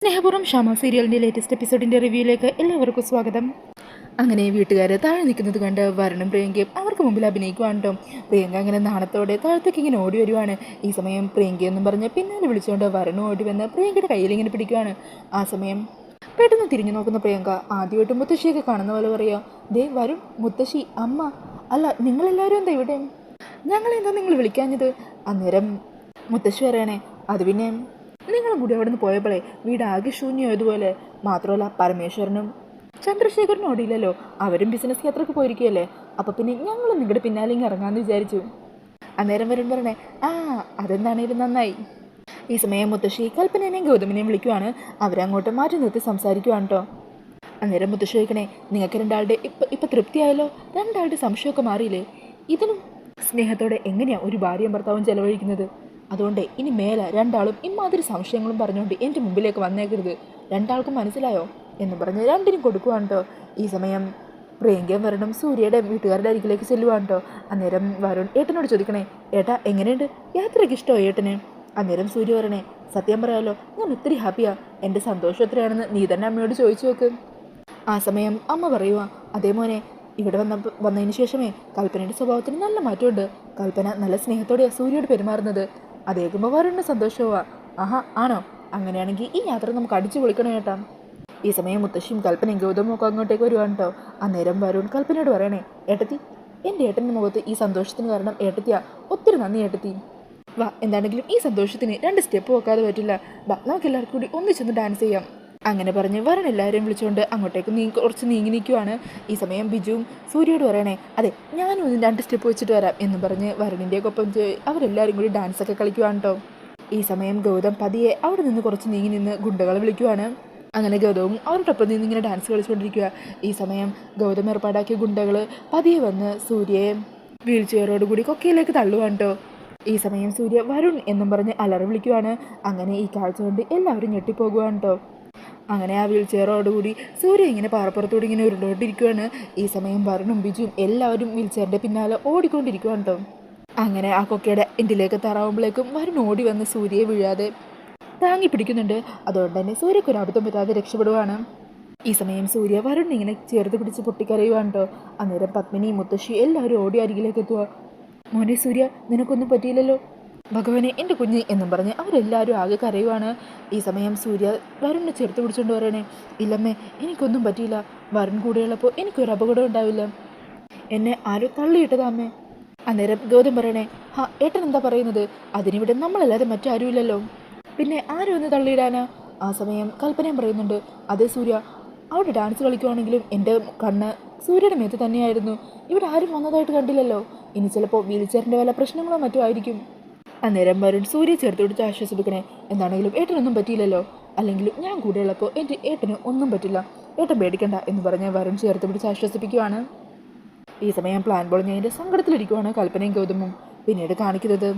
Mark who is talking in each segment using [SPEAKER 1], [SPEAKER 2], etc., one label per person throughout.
[SPEAKER 1] സ്നേഹപൂർവ്വം ഷാമ സീരിയലിൻ്റെ ലേറ്റസ്റ്റ് എപ്പിസോഡിൻ്റെ റിവ്യൂയിലേക്ക് എല്ലാവർക്കും സ്വാഗതം. അങ്ങനെ വീട്ടുകാർ താഴെ നിൽക്കുന്നത് കണ്ട് വരണും പ്രിയങ്കയും അവർക്ക് മുമ്പിൽ അഭിനയിക്കുവാണ്. പ്രിയങ്ക അങ്ങനെ നാണത്തോടെ താഴത്തേക്ക് ഇങ്ങനെ ഓടി വരുവാണ്. ഈ സമയം പ്രിയങ്കയെന്നും പറഞ്ഞ് പിന്നാലെ വിളിച്ചുകൊണ്ട് വരണു ഓടി വന്ന് പ്രിയങ്കയുടെ കയ്യിൽ ഇങ്ങനെ പിടിക്കുവാണ്. ആ സമയം പെട്ടെന്ന് തിരിഞ്ഞു നോക്കുന്ന പ്രിയങ്ക ആദ്യമായിട്ട് മുത്തശ്ശിയൊക്കെ കാണുന്ന പോലെ പറയാം, ദേ വരും മുത്തശ്ശി, അമ്മ, അല്ല നിങ്ങളെല്ലാവരും എന്താ ഇവിടെ, ഞങ്ങളെന്താ നിങ്ങൾ വിളിക്കാഞ്ഞത്? അന്നേരം മുത്തശ്ശി പറയണേ, അത് പിന്നെ നിങ്ങളും കൂടി അവിടെ നിന്ന് പോയപ്പോഴേ വീട് ആകെ ശൂന്യമായതുപോലെ. മാത്രമല്ല പരമേശ്വരനും ചന്ദ്രശേഖരനും ഓടിയില്ലല്ലോ, അവരും ബിസിനസ് യാത്രക്ക് പോയിരിക്കുകയല്ലേ, അപ്പം പിന്നെ ഞങ്ങളും നിങ്ങളുടെ പിന്നാലെ ഇങ്ങനെ ഇറങ്ങാമെന്ന് വിചാരിച്ചു. അന്നേരം വരും പറഞ്ഞേ, ആ അതെന്താണേലും നന്നായി. ഈ സമയം മുത്തശ്ശി കൽപ്പനേനെയും ഗൗതമിനെയും വിളിക്കുവാണ്. അവരങ്ങോട്ട് മാറ്റി നിർത്തി സംസാരിക്കുവാണ് കേട്ടോ. അന്നേരം മുത്തശ്ശി ചോദിക്കണേ, നിങ്ങൾക്ക് രണ്ടാളുടെ ഇപ്പം തൃപ്തിയായല്ലോ, രണ്ടാളുടെ സംശയമൊക്കെ മാറിയില്ലേ? ഇതിനും സ്നേഹത്തോടെ എങ്ങനെയാണ് ഒരു ഭാര്യയും ഭർത്താവും ചെലവഴിക്കുന്നത്? അതുകൊണ്ട് ഇനി മേലെ രണ്ടാളും ഇമാതിരി സംശയങ്ങളും പറഞ്ഞുകൊണ്ട് എൻ്റെ മുമ്പിലേക്ക് വന്നേക്കരുത്, രണ്ടാൾക്കും മനസ്സിലായോ എന്ന് പറഞ്ഞ് രണ്ടിനും കൊടുക്കുവാണ് കേട്ടോ. ഈ സമയം പ്രിയങ്കയും വരണം സൂര്യയുടെ വീട്ടുകാരുടെ അരികിലേക്ക് ചെല്ലുവാണ് കേട്ടോ. അന്നേരം വരുൺ ഏട്ടനോട് ചോദിക്കണേ, ഏട്ടാ എങ്ങനെയുണ്ട്, യാത്രയ്ക്ക് ഇഷ്ടമോ ഏട്ടന്? അന്നേരം സൂര്യ പറയണേ, സത്യം പറയാലോ ഞാൻ ഒത്തിരി ഹാപ്പിയാ, എൻ്റെ സന്തോഷം എത്രയാണെന്ന് നീ തന്നെ അമ്മയോട് ചോദിച്ചു നോക്ക്. ആ സമയം അമ്മ പറയുക, അതേ മോനെ, ഇവിടെ വന്നതിന് ശേഷമേ കൽപ്പനയുടെ സ്വഭാവത്തിന് നല്ല മാറ്റമുണ്ട്. കൽപ്പന നല്ല സ്നേഹത്തോടെയാണ് സൂര്യയോട് പെരുമാറുന്നത്. അതേക്കുമ്പോൾ വരുന്ന സന്തോഷമാ. ആഹാ ആണോ? അങ്ങനെയാണെങ്കിൽ ഈ യാത്ര നമുക്ക് അടിച്ചു പൊളിക്കണം കേട്ടാ. ഈ സമയം മുത്തശ്ശിയും കൽപ്പനയും ഗൗതമും ഒക്കെ അങ്ങോട്ടേക്ക് വരുവാണ് കേട്ടോ. അന്നേരം വരുൺ കൽപ്പനയോട് പറയണേ, ഏട്ടത്തി, എൻ്റെ ഏട്ടൻ്റെ മുഖത്ത് ഈ സന്തോഷത്തിന് കാരണം ഏട്ടത്തിയാ, ഒത്തിരി നന്ദി ഏട്ടത്തി. വാ, എന്താണെങ്കിലും ഈ സന്തോഷത്തിന് 2 സ്റ്റെപ്പ് വെക്കാതെ പറ്റില്ല, വാ നമുക്ക് എല്ലാവർക്കും കൂടി ഒന്നിച്ചൊന്ന് ഡാൻസ് ചെയ്യാം. അങ്ങനെ പറഞ്ഞ് വരൺ എല്ലാവരെയും വിളിച്ചുകൊണ്ട് അങ്ങോട്ടേക്ക് കുറച്ച് നീങ്ങി നിൽക്കുവാണ്. ഈ സമയം ബിജുവും സൂര്യയോട് പറയണേ, അതെ ഞാനും 2 സ്റ്റെപ്പ് വെച്ചിട്ട് വരാം എന്ന് പറഞ്ഞ് വരണിൻ്റെയൊപ്പം അവരെല്ലാവരും കൂടി ഡാൻസൊക്കെ കളിക്കുവാണ് കേട്ടോ. ഈ സമയം ഗൗതം പതിയെ അവിടെ നിന്ന് കുറച്ച് നീങ്ങി നിന്ന് ഗുണ്ടകളെ വിളിക്കുവാണ്. അങ്ങനെ ഗൗതവും അവരോടൊപ്പം നിന്ന് ഇങ്ങനെ ഡാൻസ് കളിച്ചുകൊണ്ടിരിക്കുക. ഈ സമയം ഗൗതം ഏർപ്പാടാക്കിയ ഗുണ്ടകൾ പതിയെ വന്ന് സൂര്യയെ വീൽ ചെയറോടുകൂടി കൊക്കയിലേക്ക് തള്ളുവാണ് കേട്ടോ. ഈ സമയം സൂര്യ വരുൺ എന്നും പറഞ്ഞ് അലറി വിളിക്കുവാണ്. അങ്ങനെ ഈ കാഴ്ച കൊണ്ട് എല്ലാവരും ഞെട്ടിപ്പോകുവാണ് കേട്ടോ. അങ്ങനെ ആ വീൽ ചെയറോടുകൂടി സൂര്യ ഇങ്ങനെ പാറപ്പുറത്തോട് ഇങ്ങനെ ഉരുണ്ടോണ്ടിരിക്കുകയാണ്. ഈ സമയം വരുണും ബിജുവും എല്ലാവരും വീൽ ചെയറിൻ്റെ പിന്നാലെ ഓടിക്കൊണ്ടിരിക്കുകയാണ് കേട്ടോ. അങ്ങനെ ആ കൊക്കയുടെ എൻഡിലേക്ക് തറാവുമ്പോഴേക്കും വരുൺ ഓടി വന്ന് സൂര്യയെ വീഴാതെ താങ്ങി പിടിക്കുന്നുണ്ട്. അതുകൊണ്ട് തന്നെ സൂര്യക്കൊരു അബദ്ധം പറ്റാതെ രക്ഷപ്പെടുവാണ്. ഈ സമയം സൂര്യ വരുൺ ഇങ്ങനെ ചേർത്ത് പിടിച്ച് പൊട്ടിക്കരയുവാണ് കേട്ടോ. അന്നേരം പത്മിനി മുത്തശ്ശി എല്ലാവരും ഓടി അരികിലേക്ക് എത്തുക. മോനെ സൂര്യ, നിനക്കൊന്നും പറ്റിയില്ലല്ലോ, ഭഗവാനെ എൻ്റെ കുഞ്ഞ് എന്നും പറഞ്ഞ് അവരെല്ലാവരും ആകെ കരയുവാണ്. ഈ സമയം സൂര്യ വരുണിനെ ചേർത്ത് പിടിച്ചുകൊണ്ട് പറയണേ, ഇല്ലമ്മേ എനിക്കൊന്നും പറ്റിയില്ല, വരുൺ കൂടെയുള്ളപ്പോൾ എനിക്കൊരു അപകടം ഉണ്ടാവില്ല, എന്നെ ആരും തള്ളിയിട്ടതാ അമ്മേ. അന്നേരം ഗൗതം പറയണേ, ഹാ ഏട്ടൻ എന്താ പറയുന്നത്, അതിനിവിടെ നമ്മളല്ലാതെ മറ്റാരുമില്ലല്ലോ, പിന്നെ ആരും ഒന്ന് തള്ളിയിടാനാ? ആ സമയം കൽപ്പനയും പറയുന്നുണ്ട്, അതേ സൂര്യ, അവിടെ ഡാൻസ് കളിക്കുവാണെങ്കിലും എൻ്റെ കണ്ണ് സൂര്യയുടെ മേത്ത് തന്നെയായിരുന്നു, ഇവിടെ ആരും വന്നതായിട്ട് കണ്ടില്ലല്ലോ, ഇനി ചിലപ്പോൾ വീൽ ചെയറിൻ്റെ വല്ല പ്രശ്നങ്ങളോ മറ്റോ ആയിരിക്കും. അന്നേരം വരുൺ സൂര്യ ചേർത്ത് പിടിച്ച് ആശ്വസിപ്പിക്കണേ, എന്താണെങ്കിലും ഏട്ടനൊന്നും പറ്റിയില്ലല്ലോ, അല്ലെങ്കിലും ഞാൻ കൂടെയുള്ളപ്പോൾ എൻ്റെ ഏട്ടന് ഒന്നും പറ്റില്ല, ഏട്ടൻ പേടിക്കണ്ട എന്ന് പറഞ്ഞ് വരുൺ ചേർത്ത് പിടിച്ച് ആശ്വസിപ്പിക്കുവാണ്. ഈ സമയം പ്ലാൻ പൊളിഞ്ഞതിൻ്റെ സങ്കടത്തിലിരിക്കുവാണ് കൽപ്പനയും ഗൗതമും. പിന്നീട് കാണിക്കുന്നത്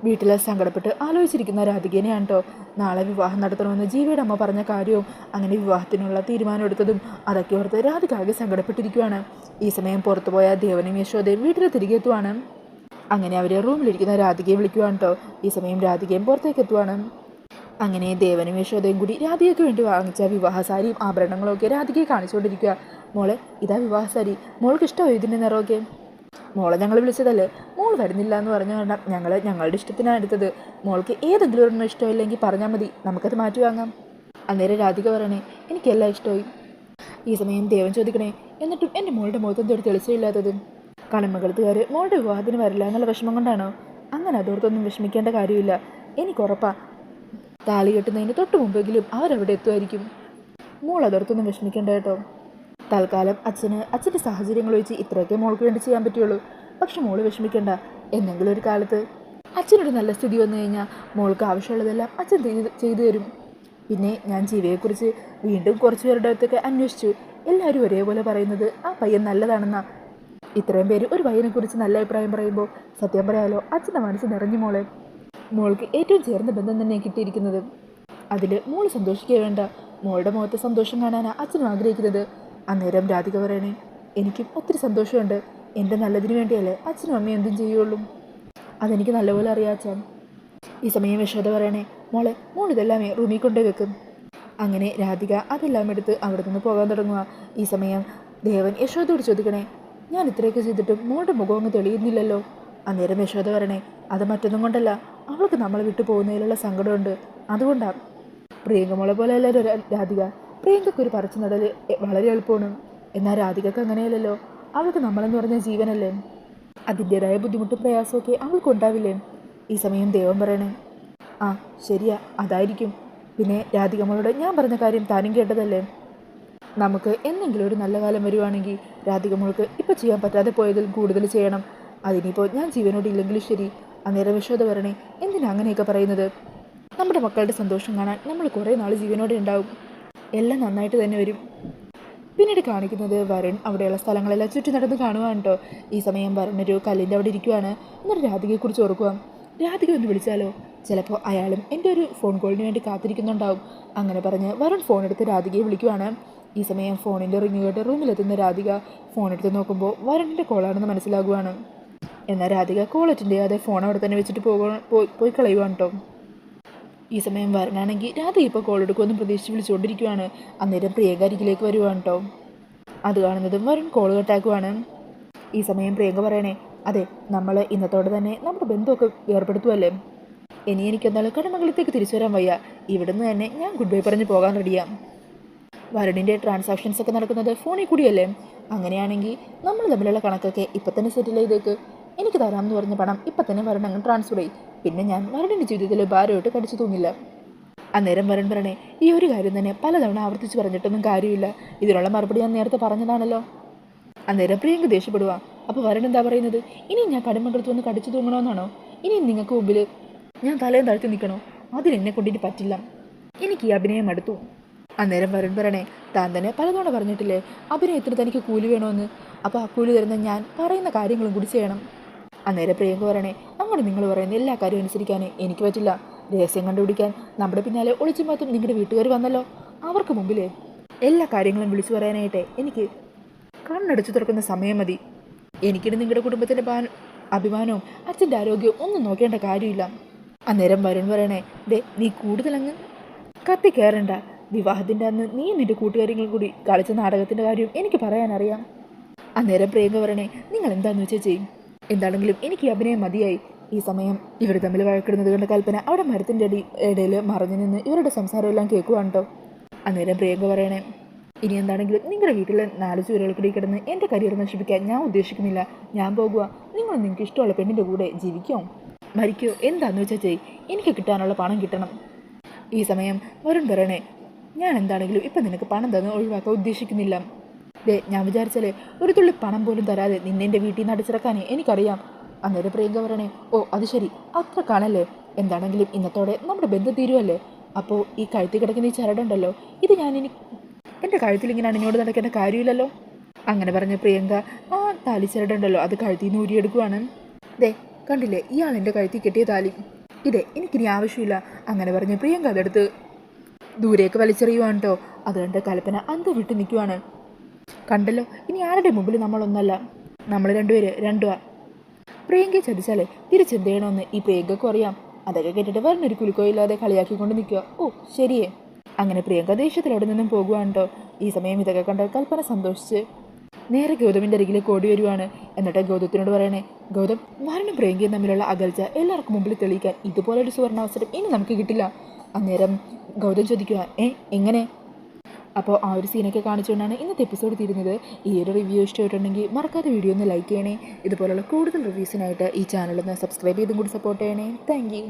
[SPEAKER 1] വീട്ടിൽ സങ്കടപ്പെട്ട് ആലോചിച്ചിരിക്കുന്ന രാധികേനെയാണ് കേട്ടോ. നാളെ വിവാഹം നടത്തണമെന്ന് ജീവയുടെ അമ്മ പറഞ്ഞ കാര്യവും അങ്ങനെ വിവാഹത്തിനുള്ള തീരുമാനം എടുത്തതും അതൊക്കെ ഓർത്ത് രാധിക ആകെ സങ്കടപ്പെട്ടിരിക്കുവാണ്. ഈ സമയം പുറത്തുപോയ ദേവനും യശോദയും വീട്ടിൽ തിരികെ എത്തുവാണ്. അങ്ങനെ അവർ റൂമിലിരിക്കുന്ന രാധികയെ വിളിക്കുവാണ് കേട്ടോ. ഈ സമയം രാധികയും പുറത്തേക്ക് എത്തുവാണ്. അങ്ങനെ ദേവനും യശോദയും കൂടി രാധികയ്ക്ക് വേണ്ടി വാങ്ങിച്ച വിവാഹസാരിയും ആഭരണങ്ങളും ഒക്കെ രാധികയെ കാണിച്ചുകൊണ്ടിരിക്കുക. മോളെ ഇതാ വിവാഹസാരി, മോൾക്ക് ഇഷ്ടമോ ഇതിൻ്റെ നിറമൊക്കെ? മോളെ ഞങ്ങൾ വിളിച്ചതല്ലേ, മോൾ വരുന്നില്ല എന്ന് പറഞ്ഞു കാരണം ഞങ്ങൾ ഞങ്ങളുടെ ഇഷ്ടത്തിനാണ് എടുത്തത്, മോൾക്ക് ഏതെങ്കിലും ഒരെണ്ണം ഇഷ്ടമില്ലെങ്കിൽ പറഞ്ഞാൽ മതി, നമുക്കത് മാറ്റി വാങ്ങാം. അന്നേരം രാധിക പറയണേ, എനിക്കെല്ലാം ഇഷ്ടമായി. ഈ സമയം ദേവൻ ചോദിക്കണേ, എന്നിട്ടും എൻ്റെ മോളുടെ മുഖത്ത് എന്തൊരു തെളിച്ചമില്ലാത്തത്? കണിമംഗലത്തുകാർ മോളുടെ വിവാഹത്തിന് വരില്ല എന്നുള്ള വിഷമം കൊണ്ടാണോ? അങ്ങനെ അതോർത്തൊന്നും വിഷമിക്കേണ്ട കാര്യമില്ല, എനിക്കുറപ്പാ താലി കെട്ടുന്നതിന് തൊട്ട് മുമ്പെങ്കിലും അവരവിടെ എത്തുമായിരിക്കും, മോൾ അതോർത്തൊന്നും വിഷമിക്കേണ്ട കേട്ടോ. തൽക്കാലം അച്ഛൻ്റെ സാഹചര്യങ്ങൾ വെച്ച് ഇത്രയൊക്കെ മോൾക്ക് വേണ്ടി ചെയ്യാൻ പറ്റുള്ളൂ, പക്ഷെ മോള് വിഷമിക്കേണ്ട, എന്തെങ്കിലും ഒരു കാലത്ത് അച്ഛനൊരു നല്ല സ്ഥിതി വന്നു കഴിഞ്ഞാൽ മോൾക്ക് ആവശ്യമുള്ളതെല്ലാം അച്ഛൻ ചെയ്തു തരും. പിന്നെ ഞാൻ ജീവയെക്കുറിച്ച് വീണ്ടും കുറച്ച് പേരുടെ അടുത്തൊക്കെ അന്വേഷിച്ചു, എല്ലാവരും ഒരേപോലെ പറയുന്നത് ആ പയ്യൻ നല്ലതാണെന്നാ. ഇത്രയും പേര് ഒരു പയ്യനെക്കുറിച്ച് നല്ല അഭിപ്രായം പറയുമ്പോൾ സത്യം പറയാലോ അച്ഛൻ്റെ മനസ്സ് നിറഞ്ഞു മോളെ. മോൾക്ക് ഏറ്റവും ചേർന്ന ബന്ധം തന്നെയാണ് കിട്ടിയിരിക്കുന്നത്, അതിൽ മോൾ സന്തോഷിക്കുക വേണ്ട, മോളുടെ മുഖത്ത് സന്തോഷം കാണാനാണ് അച്ഛനും ആഗ്രഹിക്കുന്നത്. അന്നേരം രാധിക പറയണേ, എനിക്കും ഒത്തിരി സന്തോഷമുണ്ട്, എൻ്റെ നല്ലതിന് വേണ്ടിയല്ലേ അച്ഛനും അമ്മയും എന്തും ചെയ്യുള്ളൂ, അതെനിക്ക് നല്ലപോലെ അറിയാം അച്ഛൻ. ഈ സമയം യശോദ പറയണേ, മോളിതെല്ലാമേ റൂമിൽ കൊണ്ടേ വെക്കും. അങ്ങനെ രാധിക അതെല്ലാം എടുത്ത് അവിടെ നിന്ന് പോകാൻ തുടങ്ങുക. ഈ സമയം ദേവൻ യശോദയോട് ചോദിക്കണേ, ഞാൻ ഇത്രയൊക്കെ ചെയ്തിട്ടും മോളുടെ മുഖം അങ്ങ് തെളിയുന്നില്ലല്ലോ. അന്നേരം യശോദ പറയണേ, അത് മറ്റൊന്നും കൊണ്ടല്ല, അവൾക്ക് നമ്മളെ വിട്ടു പോകുന്നതിലുള്ള സങ്കടമുണ്ട്, അതുകൊണ്ടാണ്. പ്രിയങ്ക മോളെ പോലെയല്ല രാധിക. പ്രിയങ്കയ്ക്ക് ഒരു പറിച്ചു നടൽ വളരെ എളുപ്പമാണ്. എന്നാൽ രാധികക്ക് അങ്ങനെയല്ലല്ലോ. അവൾക്ക് നമ്മളെന്ന് പറഞ്ഞ ജീവനല്ലേ. അതിൻ്റെതായ ബുദ്ധിമുട്ടും പ്രയാസമൊക്കെ അവൾക്കുണ്ടാവില്ലേ. ഈ സമയം ദേവൻ പറയണേ, ആ ശരിയാ, അതായിരിക്കും. പിന്നെ രാധിക മോളോട് ഞാൻ പറഞ്ഞ കാര്യം താനും കേട്ടതല്ലേ. നമുക്ക് എന്തെങ്കിലും ഒരു നല്ല കാലം വരുവാണെങ്കിൽ രാധിക മോൾക്ക് ഇപ്പോൾ ചെയ്യാൻ പറ്റാതെ പോയതിൽ കൂടുതൽ ചെയ്യണം. അതിനിപ്പോൾ ഞാൻ ജീവനോട് ഇല്ലെങ്കിലും ശരി. അന്നേരം യശോദ പറയണേ, എന്തിനാ അങ്ങനെയൊക്കെ പറയുന്നത്? നമ്മുടെ മക്കളുടെ സന്തോഷം കാണാൻ നമ്മൾ കുറേ നാൾ ജീവനോടെ ഉണ്ടാവും. എല്ലാം നന്നായിട്ട് തന്നെ വരും. പിന്നീട് കാണിക്കുന്നത് വരുൺ അവിടെയുള്ള സ്ഥലങ്ങളെല്ലാം ചുറ്റി നടന്ന് കാണുവാണ് കേട്ടോ. ഈ സമയം വരുൺ ഒരു കല്ലിൻ്റെ അവിടെ ഇരിക്കുവാണ്. എന്നിട്ട് രാധികയെക്കുറിച്ച് ഓർക്കുക. രാധിക ഒന്ന് വിളിച്ചാലോ, ചിലപ്പോൾ അയാളും എൻ്റെ ഒരു ഫോൺ കോളിന് വേണ്ടി കാത്തിരിക്കുന്നുണ്ടാവും. അങ്ങനെ പറഞ്ഞ് വരുൺ ഫോൺ എടുത്ത് രാധികയെ വിളിക്കുവാണ്. ഈ സമയം ഫോണിൻ്റെ റിങ് കേട്ട് റൂമിലെത്തുന്ന രാധിക ഫോൺ എടുത്ത് നോക്കുമ്പോൾ വരുണിൻ്റെ കോളാണെന്ന് മനസ്സിലാകുവാണ്. എന്നാൽ രാധിക കോൾ അറ്റൻഡ് ചെയ്യാതെ ഫോൺ അവിടെ തന്നെ വെച്ചിട്ട് പോയി കളയുവാണ് കേട്ടോ. ഈ സമയം വരുണാണെങ്കിൽ രാധിക ഇപ്പോൾ കോൾ എടുക്കുമെന്ന് പ്രതീക്ഷിച്ച് വിളിച്ചുകൊണ്ടിരിക്കുവാണ്. അന്നേരം പ്രിയങ്ക അരികിലേക്ക് വരുവാണ് കേട്ടോ. അത് കാണുന്നതും വരുൺ കോൾ കട്ടാക്കുവാണ്. ഈ സമയം പ്രിയങ്ക പറയണേ, അതെ, നമ്മൾ ഇന്നത്തോടെ തന്നെ നമ്മുടെ ബന്ധമൊക്കെ ഏർപ്പെടുത്തുമല്ലേ. ഇനി എനിക്കെന്തായാലും കടമംഗലത്തേക്ക് തിരിച്ചു വരാൻ വയ്യ. ഇവിടുന്ന് തന്നെ ഞാൻ ഗുഡ് ബൈ പറഞ്ഞ് പോകാൻ റെഡിയാം. വരുണിൻ്റെ ട്രാൻസാക്ഷൻസ് ഒക്കെ നടക്കുന്നത് ഫോണിൽ കൂടിയല്ലേ. അങ്ങനെയാണെങ്കിൽ നമ്മൾ തമ്മിലുള്ള കണക്കൊക്കെ ഇപ്പം തന്നെ സെറ്റിൽ ചെയ്തേക്ക്. എനിക്ക് തരാമെന്ന് പറഞ്ഞ പണം ഇപ്പം തന്നെ വരുൺ അങ്ങ് ട്രാൻസ്ഫർ ചെയ്യും. പിന്നെ ഞാൻ വരുണിൻ്റെ ജീവിതത്തിൽ ഭാരമായിട്ട് കടിച്ചു തൂങ്ങില്ല. അന്നേരം വരുൺ പറയണേ, ഈ ഒരു കാര്യം തന്നെ പലതവണ ആവർത്തിച്ച് പറഞ്ഞിട്ടൊന്നും കാര്യമില്ല. ഇതിനുള്ള മറുപടി ഞാൻ നേരത്തെ പറഞ്ഞതാണല്ലോ. അന്നേരം പ്രിയങ്ക ദേഷ്യപ്പെടുക. അപ്പോൾ വരുൺ എന്താ പറയുന്നത്? ഇനി ഞാൻ കടമംഗലത്ത് വന്ന് കടിച്ചു തൂങ്ങണമെന്നാണോ? ഇനിയും നിങ്ങൾക്ക് മുമ്പിൽ ഞാൻ തലയും താഴ്ത്തി നിൽക്കണോ? അതിനെന്നെ കൊണ്ടിട്ട് പറ്റില്ല. എനിക്ക് ഈ അഭിനയം അടുത്തു. അന്നേരം വരുൺ പറയണേ, താൻ തന്നെ പലതവണ പറഞ്ഞിട്ടില്ലേ അഭിനയത്തിന് തനിക്ക് കൂലി വേണമെന്ന്. അപ്പോൾ ആ കൂലി തരുന്ന ഞാൻ പറയുന്ന കാര്യങ്ങളും കൂടി ചെയ്യണം. അന്നേരം പ്രിയങ്ക പറയണേ, അങ്ങനെ നിങ്ങൾ പറയുന്ന എല്ലാ കാര്യവും അനുസരിക്കാൻ എനിക്ക് പറ്റില്ല. രഹസ്യം കണ്ടുപിടിക്കാൻ നമ്മുടെ പിന്നാലെ ഒളിച്ചു മാറ്റും നിങ്ങളുടെ വീട്ടുകാർ വന്നല്ലോ. അവർക്ക് മുമ്പിലേ എല്ലാ കാര്യങ്ങളും വിളിച്ചു പറയാനായിട്ട് എനിക്ക് കണ്ണടച്ചു തുറക്കുന്ന സമയം മതി. എനിക്കിന് നിങ്ങളുടെ കുടുംബത്തിൻ്റെ അഭിമാനവും അച്ഛൻ്റെ ആരോഗ്യവും ഒന്നും നോക്കേണ്ട കാര്യമില്ല. അന്നേരം വരുൺ പറയണേ, ദേ നീ കൂടുതലങ്ങ് കത്തി കയറണ്ട. വിവാഹത്തിൻ്റെ അന്ന് നീ നിൻ്റെ കൂട്ടുകാരികളും കൂടി കളിച്ച നാടകത്തിൻ്റെ കാര്യം എനിക്ക് പറയാനറിയാം. അന്നേരം പ്രിയങ്ക പറയണേ, നിങ്ങൾ എന്താണെന്ന് വെച്ചാൽ ചെയ്യും. എന്താണെങ്കിലും എനിക്ക് ഈ അഭിനയം മതിയായി. ഈ സമയം ഇവർ തമ്മിൽ വഴക്കിടുന്നത് കണ്ട കൽപ്പന അവിടെ മരത്തിൻ്റെ ഇടയിൽ മറഞ്ഞു നിന്ന് ഇവരുടെ സംസാരമെല്ലാം കേൾക്കുവാണ് കേട്ടോ. അന്നേരം പ്രിയങ്ക പറയണേ, ഇനി എന്താണെങ്കിലും നിങ്ങളുടെ വീട്ടിലെ 4 ചുവരുകൾക്കിടയിൽ കിടന്ന് എൻ്റെ കരിയർ നശിപ്പിക്കാൻ ഞാൻ ഉദ്ദേശിക്കുന്നില്ല. ഞാൻ പോകുക. നിങ്ങൾ നിങ്ങൾക്ക് ഇഷ്ടമുള്ള പെണ്ണിൻ്റെ കൂടെ ജീവിക്കോ മരിക്കോ എന്താണെന്ന് വെച്ചാൽ ചെയ്. എനിക്ക് കിട്ടാനുള്ള പണം കിട്ടണം. ഈ സമയം വരുൺ പറയണേ, ഞാൻ എന്താണെങ്കിലും ഇപ്പം നിനക്ക് പണം തന്ന് ഒഴിവാക്കാൻ ഉദ്ദേശിക്കുന്നില്ല. ഞാൻ വിചാരിച്ചാലേ ഒരു തുള്ളി പണം പോലും തരാതെ നിന്നെ എൻ്റെ വീട്ടിൽ നിന്ന് അടിച്ചിറക്കാനേ എനിക്കറിയാം. അന്നേരം പ്രിയങ്ക പറയണേ, ഓ അത് ശരി, അത്ര കാണല്ലേ. എന്താണെങ്കിലും ഇന്നത്തോടെ നമ്മുടെ ബന്ധം തീരുവല്ലേ. അപ്പോൾ ഈ കഴുത്തി കിടക്കുന്ന ഈ ചരടുണ്ടല്ലോ, ഇത് ഞാനിനി എൻ്റെ കഴുത്തിൽ ഇങ്ങനെ അണിഞ്ഞോട് നടക്കേണ്ട കാര്യമില്ലല്ലോ. അങ്ങനെ പറഞ്ഞ പ്രിയങ്ക ആ താലിച്ചരടുണ്ടല്ലോ അത് കഴുത്തിൽ നിന്ന് ഊരിയെടുക്കുവാണ്. ദേ കണ്ടില്ലേ, ഇയാൾ എൻ്റെ കഴുത്തിൽ കെട്ടിയ താലി, ഇതേ എനിക്കിനി ആവശ്യമില്ല. അങ്ങനെ പറഞ്ഞ് പ്രിയങ്ക അതെടുത്ത് ദൂരേക്ക് വലിച്ചെറിയുവാണ് കേട്ടോ. അതുകൊണ്ട് കൽപ്പന അന്ത് വിട്ട് നിൽക്കുവാണ്. കണ്ടല്ലോ, ഇനി ആരുടെ മുമ്പിൽ നമ്മളൊന്നല്ല, നമ്മൾ രണ്ടുപേര്. പ്രിയങ്കയെ ചതിച്ചാലേ തിരിച്ചെന്ത് ചെയ്യണമെന്ന് ഈ പ്രിയങ്കയ്ക്കും അറിയാം. അതൊക്കെ കേട്ടിട്ട് വരുന്നൊരു കുലുക്കോയില്ലാതെ കളിയാക്കിക്കൊണ്ട് നിൽക്കുക. ഓ ശരിയേ. അങ്ങനെ പ്രിയങ്ക ദേഷ്യത്തിൽ അവിടെ നിന്നും പോകുവാണ് കേട്ടോ. ഈ സമയം ഇതൊക്കെ കണ്ട് കൽപ്പന സന്തോഷിച്ച് നേരെ ഗൗതമിൻ്റെ അരികിലേക്ക് ഓടി വരുവാണ്. എന്നിട്ട് ഗൗതത്തിനോട് പറയണേ, ഗൗതം, വരുണും പ്രിയങ്കയും തമ്മിലുള്ള അകൽച്ച എല്ലാവർക്കും മുമ്പിൽ തെളിയിക്കാൻ ഇതുപോലൊരു സുവർണാവസരം ഇനി നമുക്ക് കിട്ടില്ല. അന്നേരം ഗൗതം ചോദിക്കുക, എങ്ങനെ? അപ്പോൾ ആ ഒരു സീനൊക്കെ കാണിച്ചുകൊണ്ടാണ് ഇന്നത്തെ എപ്പിസോഡ് തീരുന്നത്. ഈ ഒരു റിവ്യൂ ഇഷ്ടമായിട്ടുണ്ടെങ്കിൽ മറക്കാതെ വീഡിയോ ഒന്ന് ലൈക്ക് ചെയ്യണേ. ഇതുപോലുള്ള കൂടുതൽ റിവ്യൂസിനായിട്ട് ഈ ചാനലൊന്ന് സബ്സ്ക്രൈബ് ചെയ്തും കൂടി സപ്പോർട്ട് ചെയ്യണേ. Thank you.